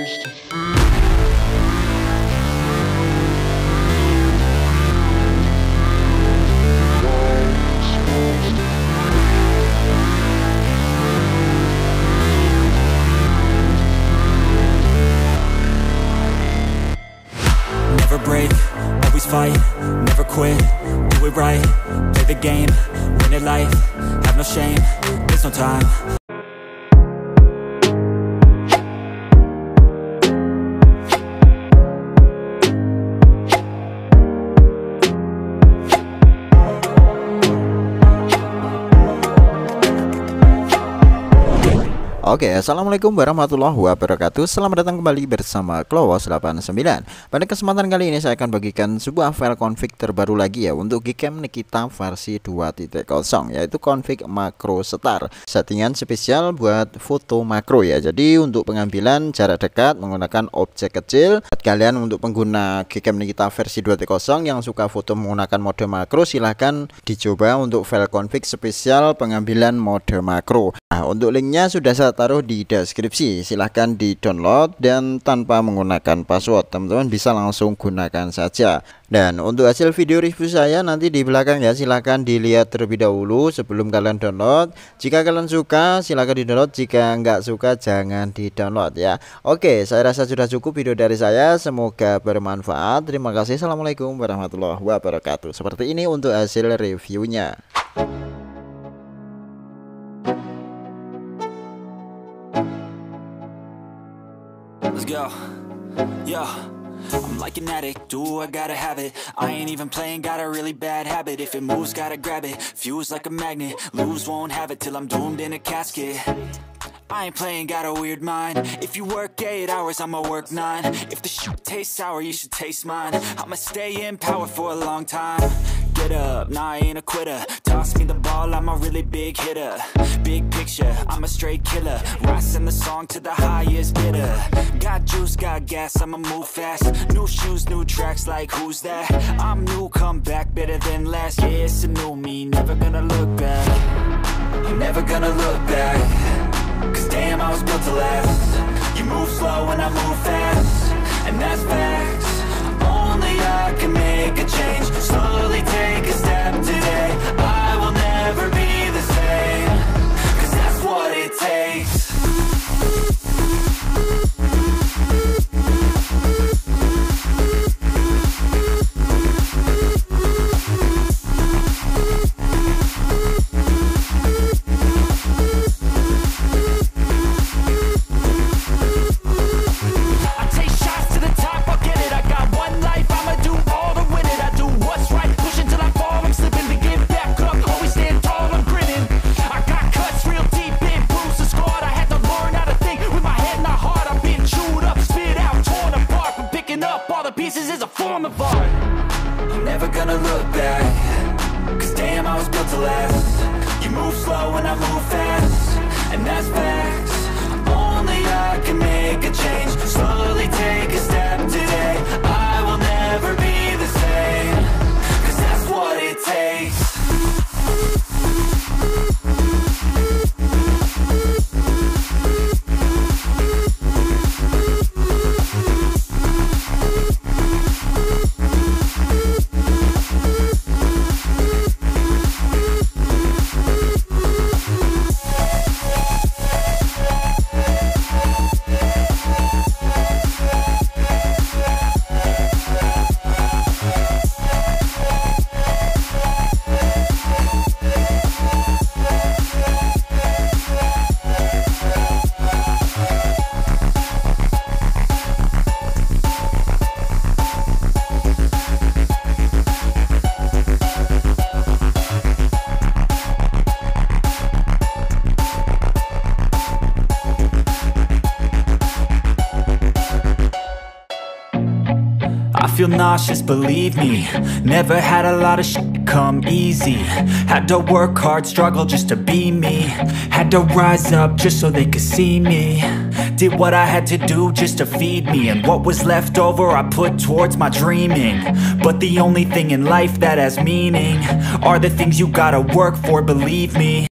Never break, always fight, never quit, do it right, play the game, win it life, have no shame, there's no time. Oke, Assalamualaikum warahmatullahi wabarakatuh. Selamat datang kembali bersama Klowas89. Pada kesempatan kali ini saya akan bagikan sebuah file config terbaru lagi ya untuk Gcam Nikita versi 2.0, yaitu config makro setar, settingan spesial buat foto makro ya. Jadi untuk pengambilan jarak dekat menggunakan objek kecil. Buat kalian untuk pengguna Gcam Nikita versi 2.0 yang suka foto menggunakan mode makro, silahkan dicoba untuk file config spesial pengambilan mode makro. Nah, untuk linknya sudah saya taruh di deskripsi, silahkan di download dan tanpa menggunakan password, teman-teman bisa langsung gunakan saja. Dan untuk hasil video review saya nanti di belakang ya, silahkan dilihat terlebih dahulu sebelum kalian download. Jika kalian suka silahkan di download, jika nggak suka jangan di download ya. Oke, saya rasa sudah cukup video dari saya, semoga bermanfaat. Terima kasih. Assalamualaikum warahmatullahi wabarakatuh. Seperti ini untuk hasil reviewnya. Let's go. Yo, I'm like an addict, do I gotta have it. I ain't even playing, got a really bad habit. If it moves, gotta grab it, fuse like a magnet. Lose, won't have it till I'm doomed in a casket. I ain't playing, got a weird mind. If you work 8 hours, I'ma work 9. If the shit tastes sour, you should taste mine. I'ma stay in power for a long time. Get up, nah, I ain't a quitter. Toss me the ball, I'm a really big hitter. Big picture, I'm a straight killer. Rising the song to the highest bidder. Got juice, got gas, I'ma move fast. New shoes, new tracks, like who's that? I'm new, come back, better than last. Yeah, it's a new me, never gonna look back. I'm never gonna look back. Cause damn, I was built to last. You move slow and I move fast, and that's facts. Only I can make a change. Slowly take a step today. I will never be the same. Cause that's what it takes. Pieces is a form of art. I'm never gonna look back. Cause damn, I was built to last. You move slow and I move fast, and that's facts. Only I can make a change. Slowly take a step today. I will never be the same. Cause that's what it takes. I feel nauseous, believe me. Never had a lot of shit come easy. Had to work hard, struggle just to be me. Had to rise up just so they could see me. Did what I had to do just to feed me, and what was left over I put towards my dreaming. But the only thing in life that has meaning are the things you gotta work for, believe me.